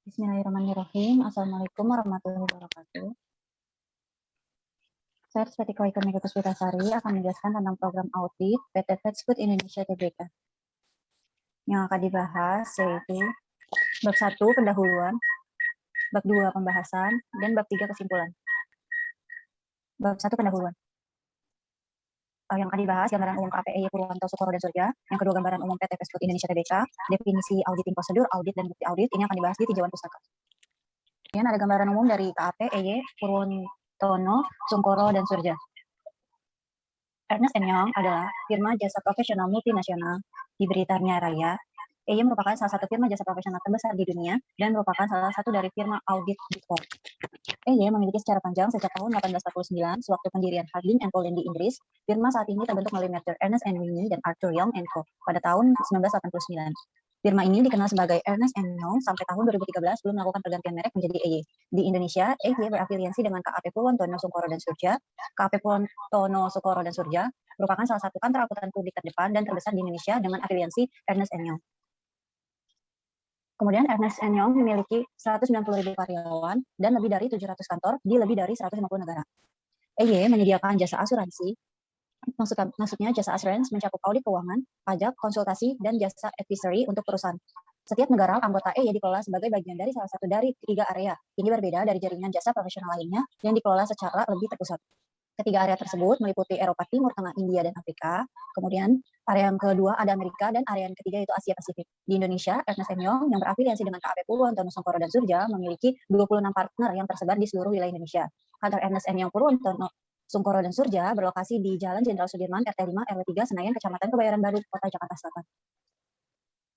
Bismillahirrahmanirrahim. Assalamualaikum warahmatullahi wabarakatuh. Saya Rizky Eka Puspitasari akan menjelaskan tentang program audit PT Fast Food Indonesia Tbk. Yang akan dibahas yaitu bab 1 pendahuluan, bab 2 pembahasan, dan bab 3 kesimpulan. Bab 1 pendahuluan. Yang akan dibahas gambaran umum KPI Purwanto Sukoro dan Surya, yang kedua gambaran umum PT Fast Food Indonesia Tbk, definisi auditing prosedur, audit dan bukti audit, ini akan dibahas di tinjauan pustaka. Kemudian ada gambaran umum dari KAP, EY, Purwantono, Sungkoro, dan Surya. Ernst & Young adalah firma jasa profesional multinasional di Britania Raya. EY merupakan salah satu firma jasa profesional terbesar di dunia dan merupakan salah satu dari firma audit Big Four. EY memiliki secara panjang sejak tahun 1849, sewaktu pendirian Harding & Colleen di Inggris. Firma saat ini terbentuk melalui merger Ernst & Winnie dan Arthur Young & Co. pada tahun 1989. Firma ini dikenal sebagai Ernst & Young sampai tahun 2013 belum melakukan pergantian merek menjadi EY. Di Indonesia, EY berafiliasi dengan KAP Purwantono Sungkoro dan Surya. KAP Purwantono Sungkoro dan Surya merupakan salah satu kantor akuntan publik terdepan dan terbesar di Indonesia dengan afiliasi Ernst & Young. Kemudian Ernst & Young memiliki 190.000 karyawan dan lebih dari 700 kantor di lebih dari 150 negara. EY menyediakan jasa asuransi. Maksudnya jasa asuransi mencakup audit keuangan, pajak, konsultasi, dan jasa advisory untuk perusahaan. Setiap negara anggota EY dikelola sebagai bagian dari salah satu dari 3 area. Ini berbeda dari jaringan jasa profesional lainnya yang dikelola secara lebih terpusat. Ketiga area tersebut meliputi Eropa Timur, Tengah, India, dan Afrika. Kemudian area yang kedua ada Amerika dan area yang ketiga yaitu Asia Pasifik. Di Indonesia, Ernst & Young yang berafiliasi dengan KAP Purwantono Sungkoro dan Surya memiliki 26 partner yang tersebar di seluruh wilayah Indonesia. Kantor Ernst & Young Purwantono Sungkoro dan Surya berlokasi di Jalan Jenderal Sudirman, RT 5, RW 3, Senayan, Kecamatan Kebayoran Baru, Kota Jakarta Selatan.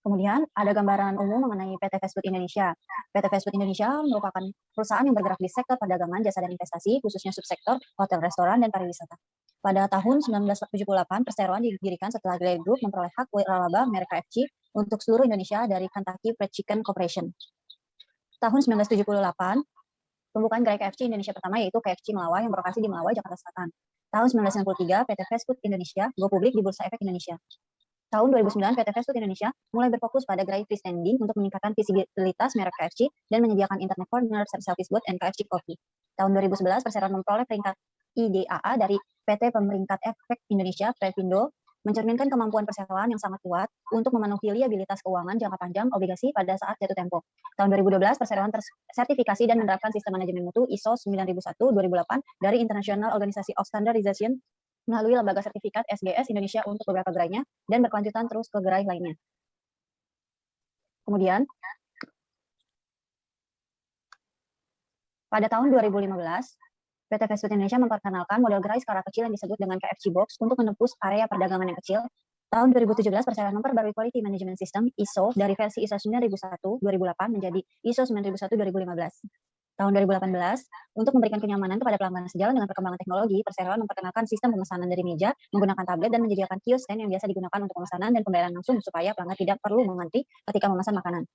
Kemudian ada gambaran umum mengenai PT Fast Food Indonesia. PT Fast Food Indonesia merupakan perusahaan yang bergerak di sektor perdagangan, jasa dan investasi, khususnya subsektor hotel, restoran, dan pariwisata. Pada tahun 1978, perseroan didirikan setelah Gray Group memperoleh hak laba merek KFC untuk seluruh Indonesia dari Kentucky Fried Chicken Corporation. Tahun 1978, pembukaan gerai KFC Indonesia pertama yaitu KFC Melawai yang berlokasi di Melawai, Jakarta Selatan. Tahun 1993, PT Fast Food Indonesia go publik di Bursa Efek Indonesia. Tahun 2009, PT Fast Food Indonesia mulai berfokus pada gerai freestanding untuk meningkatkan visibilitas merek KFC dan menyediakan internet corner, service booth, dan KFC Coffee. Tahun 2011, perseroan memperoleh peringkat IDAA dari PT Pemeringkat Efek Indonesia, Previndo, mencerminkan kemampuan perseroan yang sangat kuat untuk memenuhi liabilitas keuangan jangka panjang obligasi pada saat jatuh tempo. Tahun 2012, perseroan tersertifikasi dan menerapkan sistem manajemen mutu ISO 9001-2008 dari International Organization of Standardization melalui lembaga sertifikat SGS Indonesia untuk beberapa gerainya dan berkelanjutan terus ke gerai lainnya. Kemudian, pada tahun 2015, PT Fast Food Indonesia memperkenalkan model gerai skala kecil yang disebut dengan KFC Box untuk menembus area perdagangan yang kecil. Tahun 2017, perseroan memperbarui Quality Management System ISO dari versi ISO 9001-2008 menjadi ISO 9001-2015. Tahun 2018, untuk memberikan kenyamanan kepada pelanggan sejalan dengan perkembangan teknologi, perseroan memperkenalkan sistem pemesanan dari meja menggunakan tablet dan menyediakan kios stand yang biasa digunakan untuk pemesanan dan pembayaran langsung supaya pelanggan tidak perlu mengantri ketika memesan makanan.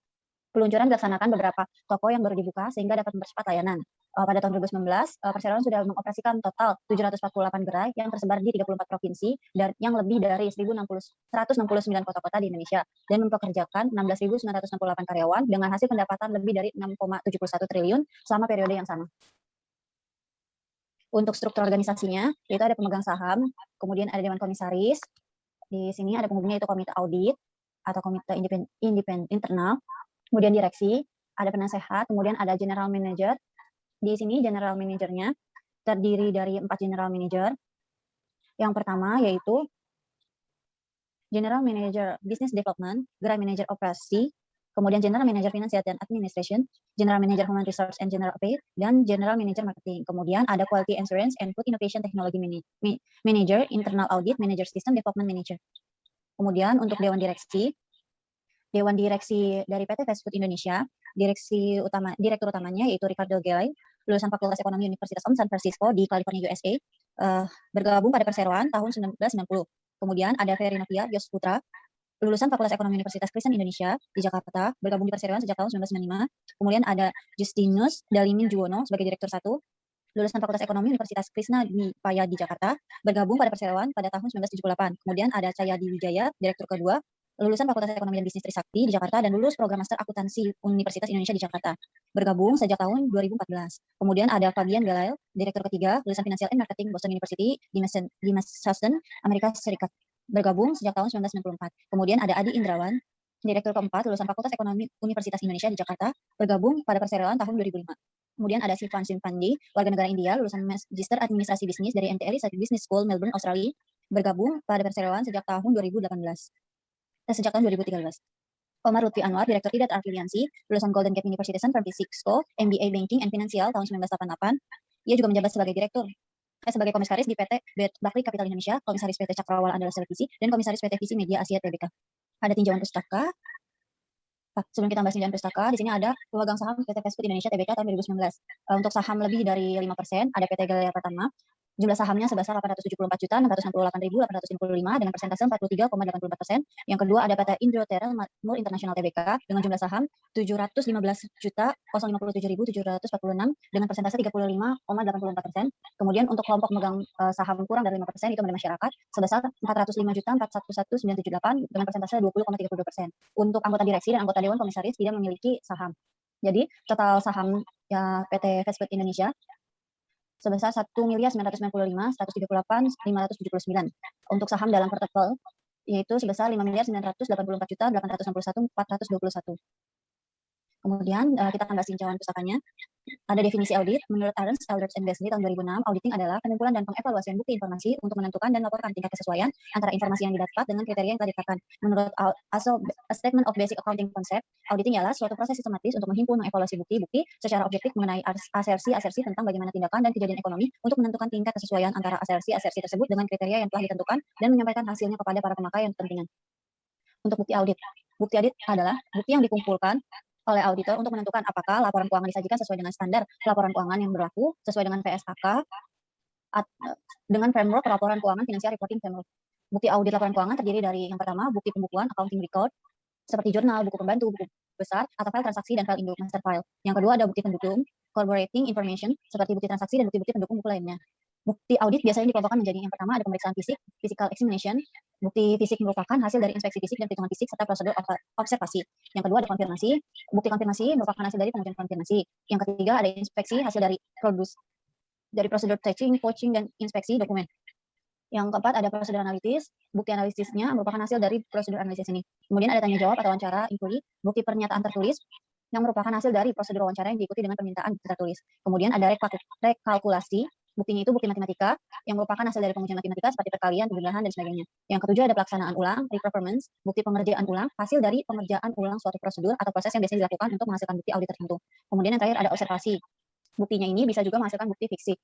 Peluncuran dilaksanakan beberapa toko yang baru dibuka sehingga dapat mempercepat layanan. Pada tahun 2019, perseroan sudah mengoperasikan total 748 gerai yang tersebar di 34 provinsi dan yang lebih dari 169 kota-kota di Indonesia dan mempekerjakan 16.968 karyawan dengan hasil pendapatan lebih dari 6,71 triliun selama periode yang sama. Untuk struktur organisasinya, yaitu ada pemegang saham, kemudian ada dewan komisaris, di sini ada penghubungnya itu komite audit atau komite independen internal, kemudian direksi, ada penasehat, kemudian ada general manager. Di sini general manajernya terdiri dari 4 general manager. Yang pertama yaitu general manager business development, gerai manager operasi, kemudian general manager financial dan administration, general manager human resource and general affairs, dan general manager marketing. Kemudian ada quality assurance and food innovation technology manager, internal audit manager, system development manager. Kemudian untuk dewan direksi dari PT Fast Food Indonesia, direktur utamanya yaitu Ricardo Gelay, lulusan Fakultas Ekonomi Universitas Om San Francisco di California, USA, bergabung pada perseroan tahun 1990. Kemudian ada Ferry Novia Yos Putra, lulusan Fakultas Ekonomi Universitas Kristen Indonesia di Jakarta, bergabung di perseroan sejak tahun 1995. Kemudian ada Justinus Dalimin Juwono sebagai Direktur 1, lulusan Fakultas Ekonomi Universitas Krishna Dipaya di Jakarta, bergabung pada perseroan pada tahun 1978. Kemudian ada Cahyadi Wijaya, Direktur kedua, lulusan Fakultas Ekonomi dan Bisnis Trisakti di Jakarta, dan lulus program Master Akuntansi Universitas Indonesia di Jakarta. Bergabung sejak tahun 2014. Kemudian ada Fabian Galail, Direktur ketiga, lulusan Financial and Marketing Boston University di Massachusetts, Amerika Serikat. Bergabung sejak tahun 1994. Kemudian ada Adi Indrawan, Direktur keempat, lulusan Fakultas Ekonomi Universitas Indonesia di Jakarta, bergabung pada perseroan tahun 2005. Kemudian ada Sivan Simpandi, warga negara India, lulusan Magister Administrasi Bisnis dari MTRI Business School, Melbourne, Australia, bergabung pada perseroan sejak tahun 2018. Sejak tahun 2013. Omar Lutfi Anwar, Direktur IDAT Afiliansi, lulusan Golden Gate University San Francisco, MBA Banking and Financial tahun 1988. Ia juga menjabat sebagai sebagai komisaris di PT Bakri Capital Indonesia, komisaris PT Cakrawala Andala Televisi, dan komisaris PT Visi Media Asia Tbk. Ada tinjauan pustaka. Sebelum kita bahas tinjauan pustaka, di sini ada pemegang saham PT Fast Food Indonesia Tbk tahun 2019. Untuk saham lebih dari 5%, ada PT Galea Pratama. Jumlah sahamnya sebesar 874.668.855 dengan persentase 43,84%. Yang kedua ada PT Indroterra Makmur International Tbk dengan jumlah saham 715.057.746 dengan persentase 35,84%. Kemudian untuk kelompok memegang saham kurang dari 5% itu pada masyarakat sebesar 405.411.978 dengan persentase 20,32%. Untuk anggota direksi dan anggota dewan komisaris tidak memiliki saham. Jadi total saham PT Fast Food Indonesia sebesar 1.995.138.579. Untuk saham dalam portfolio yaitu sebesar 5.984.861.421. Kemudian kita akan bahas tinjauan pustakanya. Ada definisi audit. Menurut Ernst, Eldredge & Beasley tahun 2006, auditing adalah pengumpulan dan pengevaluasian bukti informasi untuk menentukan dan melaporkan tingkat kesesuaian antara informasi yang didapat dengan kriteria yang telah ditetapkan. Menurut A Statement of Basic Accounting Concept, auditing ialah suatu proses sistematis untuk menghimpun mengevaluasi bukti-bukti secara objektif mengenai asersi-asersi tentang bagaimana tindakan dan kejadian ekonomi untuk menentukan tingkat kesesuaian antara asersi-asersi tersebut dengan kriteria yang telah ditentukan dan menyampaikan hasilnya kepada para pemakai yang kepentingan. Untuk bukti audit. Bukti audit adalah bukti yang dikumpulkan oleh auditor untuk menentukan apakah laporan keuangan disajikan sesuai dengan standar laporan keuangan yang berlaku, sesuai dengan PSAK, dengan framework laporan keuangan Financial Reporting Framework. Bukti audit laporan keuangan terdiri dari yang pertama, bukti pembukuan, accounting record, seperti jurnal, buku pembantu, buku besar, atau file transaksi dan file induk, master file. Yang kedua ada bukti pendukung, corroborating information, seperti bukti transaksi dan bukti-bukti pendukung buku lainnya. Bukti audit biasanya dikelompokkan menjadi yang pertama ada pemeriksaan fisik, physical examination. Bukti fisik merupakan hasil dari inspeksi fisik dan perhitungan fisik serta prosedur observasi. Yang kedua ada konfirmasi. Bukti konfirmasi merupakan hasil dari pengujian konfirmasi. Yang ketiga ada inspeksi hasil dari prosedur checking, coaching, dan inspeksi dokumen. Yang keempat ada prosedur analitis. Bukti analisisnya merupakan hasil dari prosedur analisis ini. Kemudian ada tanya jawab atau wawancara inquiry. Bukti pernyataan tertulis yang merupakan hasil dari prosedur wawancara yang diikuti dengan permintaan tertulis. Kemudian ada rekalkulasi. Buktinya itu bukti matematika yang merupakan hasil dari pengujian matematika seperti perkalian, penjumlahan, dan sebagainya. Yang ketujuh ada pelaksanaan ulang, reperformance, bukti pengerjaan ulang, hasil dari pengerjaan ulang suatu prosedur atau proses yang biasanya dilakukan untuk menghasilkan bukti audit tertentu. Kemudian yang terakhir ada observasi. Buktinya ini bisa juga menghasilkan bukti fiksi.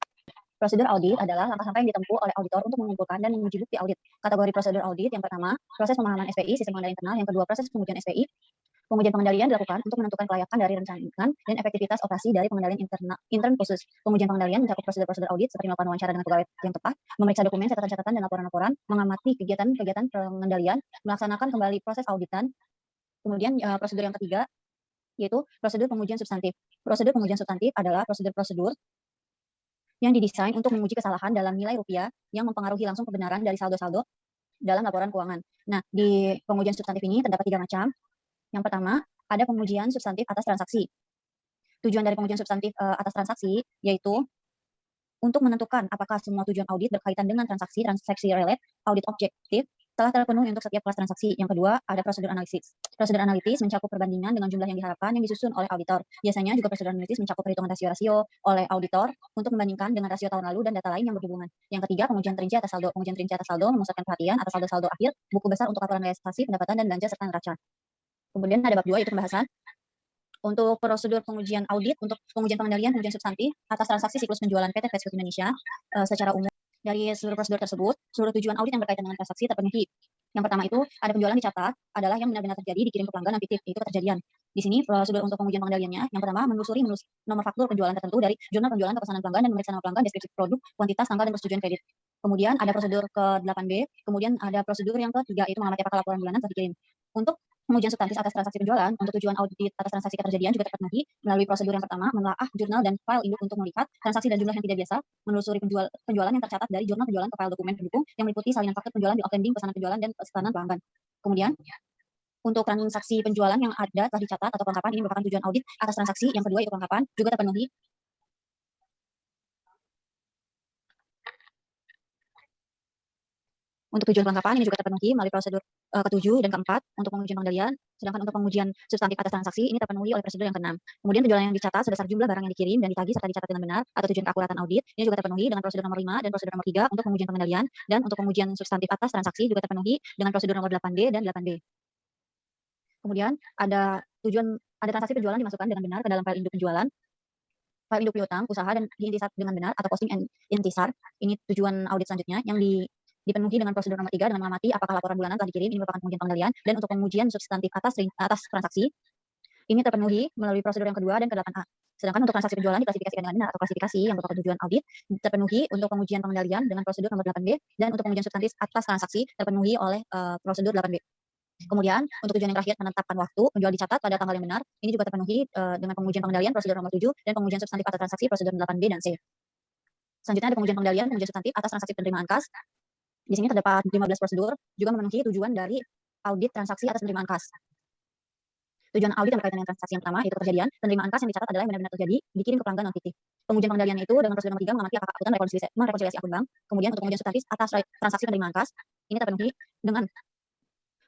Prosedur audit adalah langkah-langkah yang ditempuh oleh auditor untuk mengumpulkan dan menguji bukti audit. Kategori prosedur audit yang pertama, proses pemahaman SPI, sistem pengendalian internal. Yang kedua, proses pengujian SPI. Pengujian pengendalian dilakukan untuk menentukan kelayakan dari rencangan dan efektivitas operasi dari pengendalian intern khusus. Pengujian pengendalian mencakup prosedur-prosedur audit seperti melakukan wawancara dengan pegawai yang tepat, memeriksa dokumen, catatan-catatan, dan laporan-laporan, mengamati kegiatan-kegiatan pengendalian, melaksanakan kembali proses auditan. Kemudian prosedur yang ketiga yaitu prosedur pengujian substantif. Prosedur pengujian substantif adalah prosedur-prosedur yang didesain untuk menguji kesalahan dalam nilai rupiah yang mempengaruhi langsung kebenaran dari saldo-saldo dalam laporan keuangan. Nah, di pengujian substantif ini terdapat 3 macam. Yang pertama, ada pengujian substantif atas transaksi. Tujuan dari pengujian substantif atas transaksi yaitu untuk menentukan apakah semua tujuan audit berkaitan dengan transaksi relate, audit objektif, telah terpenuhi untuk setiap kelas transaksi. Yang kedua, ada prosedur analisis. Prosedur analitis mencakup perbandingan dengan jumlah yang diharapkan yang disusun oleh auditor. Biasanya juga prosedur analitis mencakup perhitungan rasio-rasio oleh auditor untuk membandingkan dengan rasio tahun lalu dan data lain yang berhubungan. Yang ketiga, pengujian terinci atas saldo. Pengujian terinci atas saldo memusatkan perhatian atas saldo-saldo akhir, buku besar untuk laporan realisasi, pendapatan, dan belanja, serta neraca. Kemudian ada bab 2 yaitu pembahasan untuk prosedur pengujian audit untuk pengujian pengendalian pengujian substantif atas transaksi siklus penjualan PT Fast Food Indonesia secara umum. Dari seluruh prosedur tersebut, seluruh tujuan audit yang berkaitan dengan transaksi terpenuhi. Yang pertama itu ada penjualan dicatat adalah yang benar-benar terjadi dikirim ke pelanggan dan fiktif, itu keterjadian. Di sini prosedur untuk pengujian pengendaliannya yang pertama menelusuri nomor faktur penjualan tertentu dari jurnal penjualan ke pesanan pelanggan dan memeriksa nama pelanggan, deskripsi produk, kuantitas, tanggal, dan persetujuan kredit. Kemudian ada prosedur ke-8B, kemudian ada prosedur yang ketiga yaitu mengamati apakah laporan bulanan telah dikirim. Untuk pengujian substantif atas transaksi penjualan, untuk tujuan audit atas transaksi keterjadian juga terpenuhi melalui prosedur yang pertama, menelaah jurnal dan file induk untuk melihat transaksi dan jumlah yang tidak biasa, menelusuri penjualan yang tercatat dari jurnal penjualan ke file dokumen pendukung yang meliputi salinan faktur penjualan di outstanding, pesanan penjualan, dan pesanan pelanggan. Kemudian Untuk transaksi penjualan yang ada telah dicatat atau kelengkapan ini merupakan tujuan audit atas transaksi. Yang kedua, itu kelengkapan juga terpenuhi. Untuk tujuan kelengkapan ini juga terpenuhi melalui prosedur ketujuh dan keempat untuk pengujian pengendalian, sedangkan untuk pengujian substantif atas transaksi ini terpenuhi oleh prosedur yang keenam. Kemudian penjualan yang dicatat sebesar jumlah barang yang dikirim dan ditagih serta dicatat dengan benar atau tujuan keakuratan audit ini juga terpenuhi dengan prosedur nomor 5 dan prosedur nomor 3 untuk pengujian pengendalian, dan untuk pengujian substantif atas transaksi juga terpenuhi dengan prosedur nomor 8D dan 8B. Kemudian ada transaksi penjualan dimasukkan dengan benar ke dalam file induk penjualan, file induk piutang usaha, dan diintisar dengan benar atau posting and intisar. Ini tujuan audit selanjutnya yang dipenuhi dengan prosedur nomor 3 dengan mengamati apakah laporan bulanan telah dikirim. Ini merupakan pengujian pengendalian, dan untuk pengujian substantif atas transaksi ini terpenuhi melalui prosedur yang kedua dan ke-8A. Sedangkan untuk transaksi penjualan diklasifikasikan dengan benar atau klasifikasi yang merupakan tujuan audit terpenuhi untuk pengujian pengendalian dengan prosedur nomor 8B, dan untuk pengujian substantif atas transaksi terpenuhi oleh prosedur 8B. Kemudian untuk tujuan yang terakhir, menetapkan waktu penjual dicatat pada tanggal yang benar, ini juga terpenuhi dengan pengujian pengendalian prosedur nomor 7 dan pengujian substantif atas transaksi prosedur 8B dan C. Selanjutnya ada pengujian pengendalian, pengujian substantif atas transaksi penerimaan kas. Di sini terdapat 15 prosedur juga memenuhi tujuan dari audit transaksi atas penerimaan kas. Tujuan audit yang berkaitan dengan transaksi yang pertama yaitu kejadian penerimaan kas yang dicatat adalah yang benar-benar terjadi dikirim ke pelanggan non fiktif. Pengujian pengendalian itu dengan prosedur nomor 3 mengamati apakah akuntan merekonsiliasi akun bank. Kemudian untuk pengujian substantif atas transaksi penerimaan kas ini terpenuhi dengan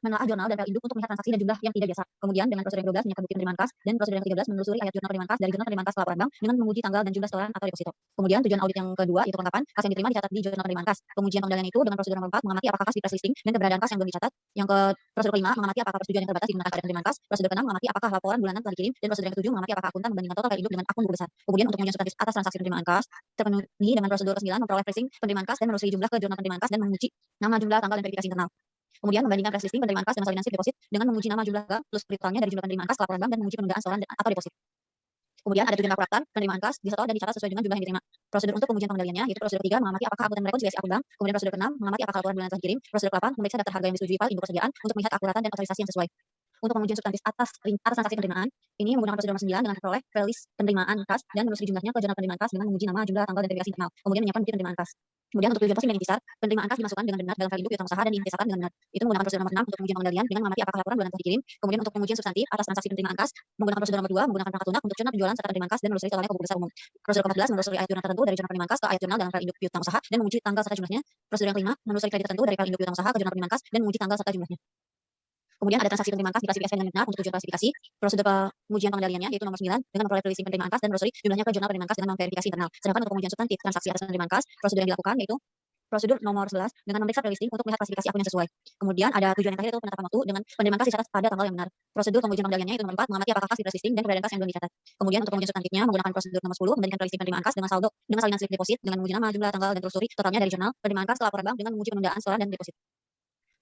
menelaah jurnal dan file induk untuk melihat transaksi dan jumlah yang tidak biasa. Kemudian dengan prosedur yang ke-12 menyiapkan bukti penerimaan kas, dan prosedur yang ke-13 menelusuri ayat jurnal penerimaan kas dari jurnal penerimaan kas laporan bank dengan menguji tanggal dan jumlah setoran atau deposito. Kemudian tujuan audit yang kedua itu kelengkapan kas yang diterima dicatat di jurnal penerimaan kas. Pengujian pengendalian itu dengan prosedur nomor 4 mengamati apakah kas di press listing dan keberadaan kas yang belum dicatat. Yang ke prosedur kelima mengamati apakah persetujuan yang terbatas digunakan pada penerimaan kas. Prosedur ke-6 mengamati apakah laporan bulanan telah dikirim, dan prosedur yang ke-7 mengamati apakah akuntan membandingkan total file induk dengan akun buku besar. Kemudian untuk pengujian substantif atas transaksi penerimaan kas terpenuhi dengan prosedur ke-9 memperoleh pressing penerimaan kas dan menelusuri jumlah ke jurnal penerimaan kas dan menguji nama, jumlah, tanggal, dan verifikasi internal. Kemudian membandingkan press listing penerimaan kas dengan salin nasib deposit dengan menguji nama, jumlah plus totalnya dari jumlah penerimaan kas ke laporan bank dan menguji penundaan setoran atau deposit. Kemudian ada tujuan keakuratan penerimaan kas disetor dan dicatat sesuai dengan jumlah yang diterima. Prosedur untuk pengujian pengendaliannya yaitu prosedur 3 mengamati apakah akuntan merekonsiliasi akun bank. Kemudian prosedur ke-6 mengamati apakah laporan bulanan telah dikirim. Prosedur ke-8 memeriksa daftar harga yang disetujui file induk persediaan untuk melihat keakuratan dan otorisasi yang sesuai. Untuk pengujian substantif atas transaksi penerimaan ini menggunakan prosedur nomor 9 dengan memperoleh list penerimaan kas dan menelusuri jumlahnya ke jurnal penerimaan kas dengan menguji nama, jumlah, tanggal, dan verifikasi internal. Kemudian menyiapkan bukti penerimaan kas. Kemudian untuk tujuan posting dan intisar, penerimaan kas dimasukkan dengan benar dalam file induk piutang usaha dan diintisarkan dengan benar. Itu menggunakan prosedur nomor 6 untuk pengujian pengendalian dengan mengamati apakah laporan bulanan telah dikirim. Kemudian untuk pengujian substantif atas transaksi penerimaan kas menggunakan prosedur nomor 2 menggunakan perangkat lunak untuk jurnal penjualan serta penerimaan kas dan menelusuri totalnya ke buku besar umum. Prosedur ke-14 menelusuri ayat jurnal tertentu dari jurnal penerimaan kas ke ayat jurnal dalam file induk piutang usaha dan menguji tanggal serta jumlahnya. Prosedur yang kelima menelusuri kredit tertentu dari file induk piutang usaha ke jurnal penerimaan kas dan menguji tanggal serta jumlahnya. Kemudian ada transaksi penerimaan kas diklasifikasikan dengan benar untuk tujuan klasifikasi. Prosedur pengujian pengendaliannya yaitu nomor 9 dengan memperoleh listing penerimaan kas dan menelusuri jumlahnya ke jurnal penerimaan kas dengan memverifikasi internal. Sedangkan untuk pengujian substantif transaksi atas penerimaan kas, prosedur yang dilakukan yaitu prosedur nomor 11 dengan memeriksa prelisting untuk melihat klasifikasi akun yang sesuai. Kemudian ada tujuan yang terakhir yaitu penetapan waktu dengan penerimaan kas dicatat pada tanggal yang benar. Prosedur pengujian pengendaliannya itu nomor 4 mengamati apakah kas di prelisting dan keberadaan kas yang belum dicatat. Kemudian untuk pengujian substantifnya menggunakan prosedur nomor 10 membandingkan prelisting penerimaan kas dengan saldo dengan salinan slip deposit dengan menguji nama, jumlah, tanggal, dan telusuri totalnya dari jurnal penerimaan kas ke laporan bank dengan menguji penundaan setoran dan deposit.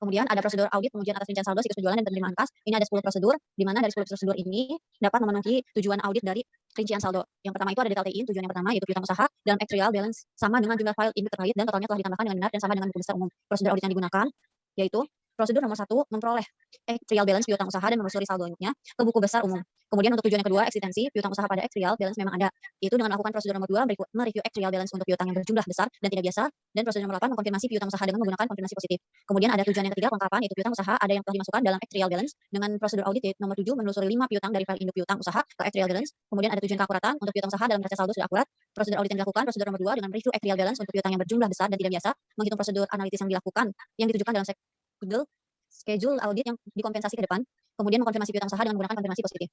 Kemudian ada prosedur audit pengujian atas rincian saldo siklus penjualan dan penerimaan kas. Ini ada 10 prosedur, di mana dari 10 prosedur ini dapat memenuhi tujuan audit dari rincian saldo. Yang pertama itu ada detail in, tujuan yang pertama yaitu piutang usaha dalam actual balance sama dengan jumlah file induk terkait dan totalnya telah ditambahkan dengan benar dan sama dengan buku besar umum. Prosedur audit yang digunakan yaitu prosedur nomor 1 memperoleh actual balance piutang usaha dan menelusuri saldonya ke buku besar umum. Kemudian untuk tujuan yang kedua, eksistensi piutang usaha pada actual balance memang ada. Itu dengan melakukan prosedur nomor 2 mereview actual balance untuk piutang yang berjumlah besar dan tidak biasa, dan prosedur nomor 8 mengkonfirmasi piutang usaha dengan menggunakan konfirmasi positif. Kemudian ada tujuan yang ketiga, kelengkapan yaitu piutang usaha ada yang telah dimasukkan dalam actual balance dengan prosedur audit yaitu nomor 7 menelusuri 5 piutang dari file induk piutang usaha ke actual balance. Kemudian ada tujuan keakuratan untuk piutang usaha dalam neraca saldo sudah akurat. Prosedur audit yang dilakukan prosedur nomor 2 dengan mereview actual balance untuk piutang yang berjumlah besar dan tidak biasa, menghitung prosedur analitis yang dilakukan yang ditujukan dalam schedule audit yang dikompensasi ke depan. Kemudian mengkonfirmasi piutang usaha dengan menggunakan konfirmasi positif.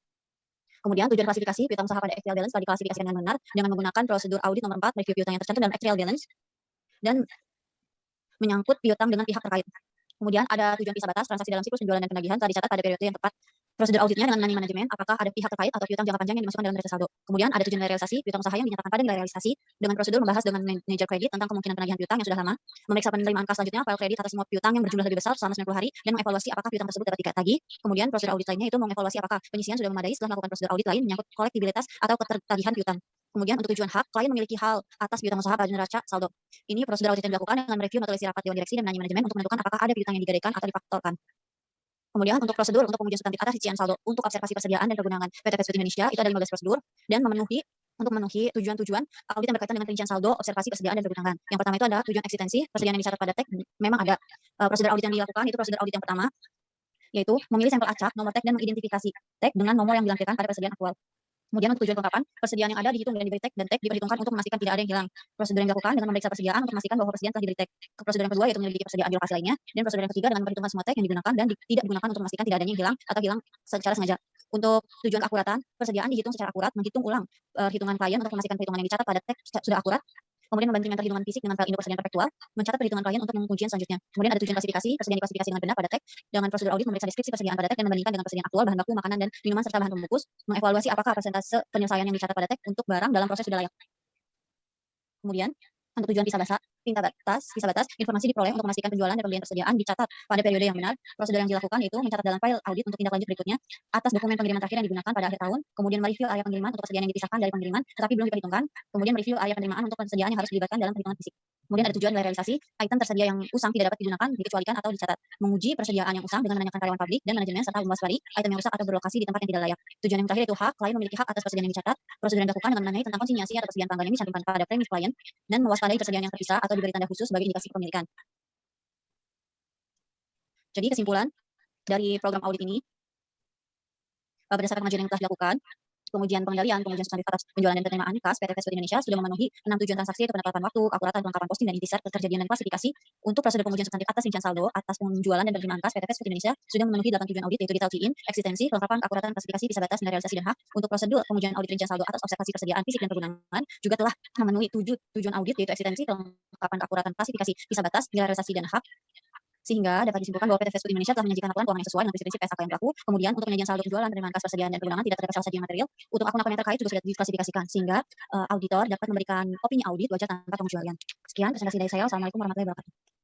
Kemudian tujuan klasifikasi piutang usaha pada actual balance telah diklasifikasikan dengan benar dengan menggunakan prosedur audit nomor 4 review piutang yang tercantum dalam actual balance dan menyangkut piutang dengan pihak terkait. Kemudian ada tujuan pisah batas transaksi dalam siklus penjualan dan penagihan telah dicatat pada periode yang tepat. Prosedur auditnya dengan money management, apakah ada pihak terkait atau piutang jangka panjang yang dimasukkan dalam neraca saldo. Kemudian ada tujuan realisasi piutang usaha yang dinyatakan pada nilai realisasi dengan prosedur membahas dengan manajer kredit tentang kemungkinan penagihan piutang yang sudah lama, memeriksa penerimaan kas selanjutnya file kredit atas semua piutang yang berjumlah lebih besar selama 90 hari dan mengevaluasi apakah piutang tersebut dapat ditagih. Kemudian prosedur audit lainnya itu mengevaluasi apakah penyisian sudah memadai setelah melakukan prosedur audit lain menyangkut kolektibilitas atau ketertagihan piutang. Kemudian untuk tujuan hak, klien memiliki hal atas piutang usaha pada neraca saldo. Ini prosedur audit yang dilakukan dengan mereview materi rapat dewan direksi dan menanya manajemen untuk menentukan apakah ada piutang yang digadaikan atau difaktorkan. Kemudian untuk prosedur untuk pengujian substantif atas rincian saldo untuk observasi persediaan dan pergunangan PT Pos Indonesia itu ada 15 prosedur dan memenuhi tujuan-tujuan audit yang berkaitan dengan rincian saldo, observasi persediaan dan pergunangan. Yang pertama itu ada tujuan eksistensi, persediaan yang dicatat pada teks memang ada. Prosedur audit yang dilakukan itu prosedur audit yang pertama yaitu memilih sampel acak, nomor tag, dan mengidentifikasi tag dengan nomor yang dilampirkan pada persediaan aktual. Kemudian untuk tujuan kelengkapan, persediaan yang ada dihitung dan diberi tag, dan tag diperhitungkan untuk memastikan tidak ada yang hilang. Prosedur yang dilakukan dengan memeriksa persediaan untuk memastikan bahwa persediaan telah diberi tag. Prosedur yang kedua yaitu menyelidiki persediaan di lokasi lainnya, dan prosedur yang ketiga dengan memperhitungkan semua tag yang digunakan dan tidak digunakan untuk memastikan tidak adanya yang hilang atau hilang secara sengaja. Untuk tujuan keakuratan, persediaan dihitung secara akurat, menghitung ulang perhitungan klien untuk memastikan perhitungan yang dicatat pada tag sudah akurat, kemudian membandingkan perhitungan fisik dengan file induk persediaan perpetual, mencatat perhitungan klien untuk pengujian selanjutnya. Kemudian ada tujuan klasifikasi, persediaan diklasifikasi dengan benar pada tag, dengan prosedur audit memeriksa deskripsi persediaan pada tag dan membandingkan dengan persediaan aktual, bahan baku, makanan, dan minuman serta bahan pembungkus, mengevaluasi apakah persentase penyelesaian yang dicatat pada tag untuk barang dalam proses sudah layak. Kemudian untuk tujuan visa batas, informasi diperoleh untuk memastikan penjualan dan pembelian persediaan dicatat pada periode yang benar. Prosedur yang dilakukan yaitu mencatat dalam file audit untuk tindak lanjut berikutnya atas dokumen pengiriman terakhir yang digunakan pada akhir tahun, kemudian mereview area pengiriman untuk persediaan yang dipisahkan dari pengiriman tetapi belum diperhitungkan, kemudian mereview area penerimaan untuk persediaan yang harus dilibatkan dalam perhitungan fisik. Kemudian ada tujuan realisasi, item tersedia yang usang tidak dapat digunakan, dikecualikan atau dicatat. Menguji persediaan yang usang dengan menanyakan karyawan publik dan manajemen serta mewaspadai item yang rusak atau berlokasi di tempat yang tidak layak. Tujuan yang terakhir yaitu hak, klien memiliki hak atas persediaan yang dicatat. Prosedur yang dilakukan dengan menanyai tentang konsinyasi atau persediaan pelanggan yang dicantumkan pada premis klien dan mewaspadai persediaan yang terpisah atau diberi tanda khusus sebagai indikasi kepemilikan. Jadi kesimpulan dari program audit ini, berdasarkan pengajuan yang telah dilakukan, pengujian pengendalian, pengujian substantif atas penjualan dan penerimaan kas PT Fast Food Indonesia sudah memenuhi 6 tujuan transaksi yaitu penetapan waktu, keakuratan, kelengkapan posting dan intisar, keterjadian dan klasifikasi. Untuk prosedur pengujian substantif atas rincian saldo atas penjualan dan penerimaan kas PT Fast Food Indonesia sudah memenuhi 8 tujuan audit yaitu detail key-in, eksistensi, kelengkapan, keakuratan, klasifikasi, visa batas, dan realisasi dan hak. Untuk prosedur pengujian audit rincian saldo atas observasi persediaan fisik dan pergunaan juga telah memenuhi 7 tujuan audit yaitu eksistensi, kelengkapan, keakuratan, klasifikasi, visa batas, realisasi dan hak. Sehingga dapat disimpulkan bahwa PT Fast Food Indonesia telah menyajikan laporan keuangan yang sesuai dengan prinsip PSAK yang berlaku. Kemudian untuk penyajian saldo penjualan, penerimaan kas, persediaan, dan perundangan tidak terdapat salah sajian material. Untuk akun-akun yang terkait juga sudah diklasifikasikan sehingga auditor dapat memberikan opini audit wajar tanpa pengecualian. Sekian presentasi dari saya. Wassalamualaikum warahmatullahi wabarakatuh.